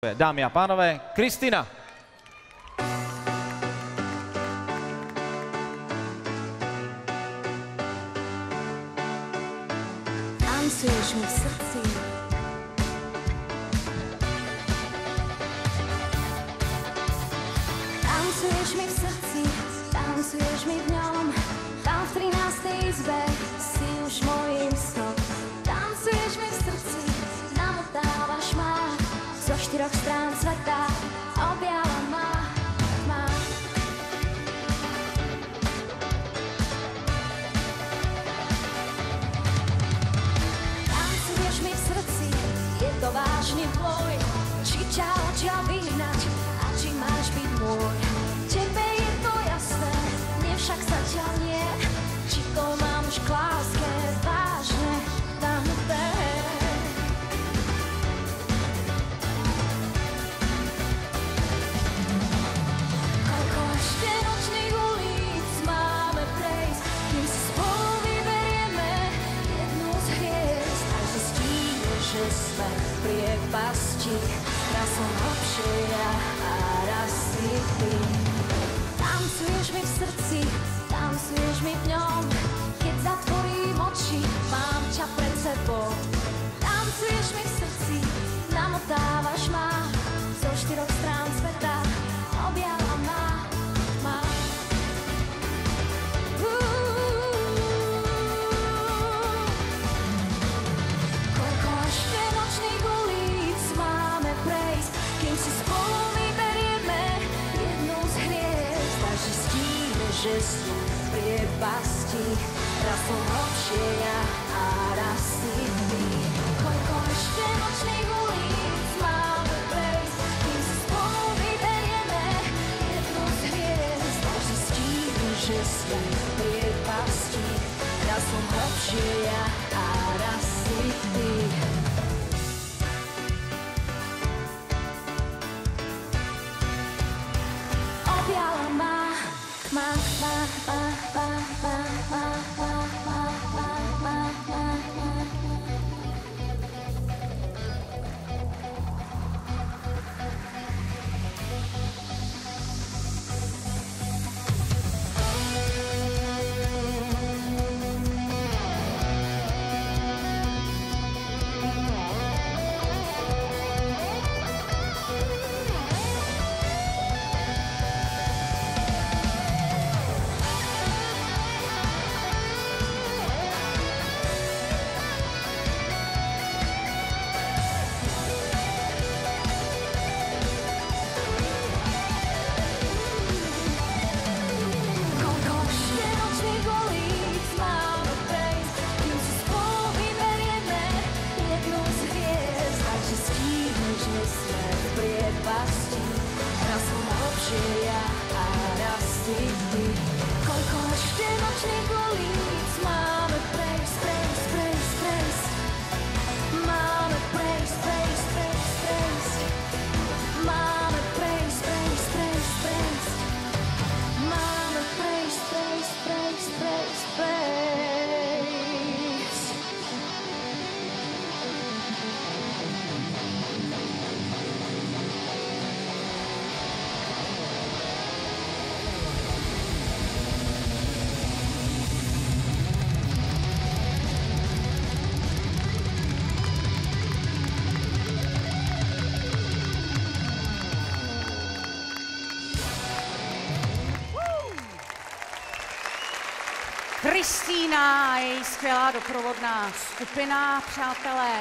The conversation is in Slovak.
Dámy a pánové, Kristina. Tancuješ mi v srdci, tancuješ mi v srdci, tancuješ mi v ňom. Tam v 13. izbe si už mojím snom. Tancuješ mi v srdci, namotávaš ma zo 4 strán sveta, objala ma. Tancuješ mi v srdci, je to vážny boj, či ťa vyhnať a či máš byť môj. Tebe je to jasné, mne však zatiaľ nie, či to mám už k láske vážne dané. Koľko ešte nočných ulic máme prejsť, kým si spolu vyberieme jednu z hviezd, až zistíme, že sme v priepasti. Raz som hlbšie ja a raz si ty. Tancuješ mi v srdci, tancuješ mi v ňom. Keď zatvorím oči, mám ťa pred sebou. Tancuješ mi v srdci, namotávaš ma zo 4 strán sveta, objala ma. Koľko ešte nočných ulic máme prejsť, kým si spolu vyberieme jednu z hviezd, až zistíme, že sú v priepasti. Raz som hlbšie ja a raz si ty. Koľko ešte nočných ulic máme prejsť, kým si spolu vyberieme jednu z hviezd, až zistíme, že sme v priepasti. Raz som hlbšie ja a raz si ty. Objala ma, koľko ešte nočných ulic máme prejsť, prejsť. Máme prejsť, máme prejsť. Máme prejsť. Kristina a její skvělá doprovodná skupina, přátelé.